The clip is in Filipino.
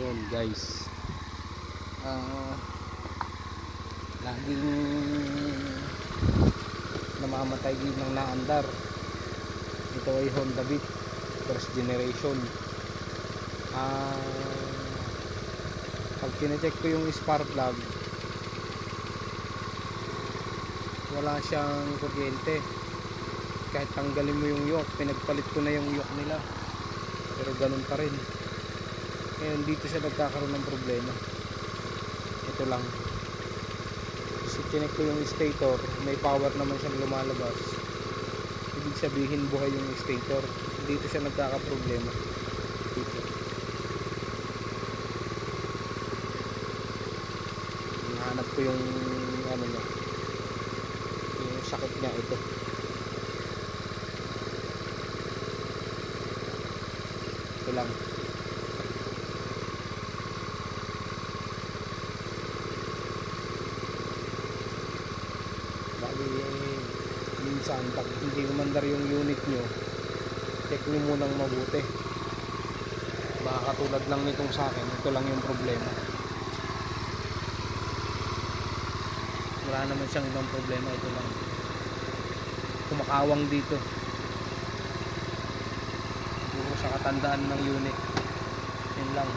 Ayun guys, laging namamatay din ng naandar. Ito ay Honda Beat first generation. Pag kinecheck ko yung spark plug, wala siyang kuryente. Kahit tanggalin mo yung yoke, pinagpalit ko na yung yoke nila, pero ganun pa rin. Ngayon dito siya nagkakaroon ng problema. Ito lang, kasi chinek ko yung stator, may power naman siyang lumalabas. Ibig sabihin buhay yung stator. Dito siya nagkakaproblema. Dito hinahanap ko yung ano niya, yung sakit niya. Ito lang. Bali minsan pag hindi umandar yung unit nyo, check nyo munang mabuti. Baka katulad lang nitong sa akin, ito lang yung problema. Wala naman siyang ibang problema, ito lang. Kumakawang dito. Siguro sa katandaan ng unit. Yun lang.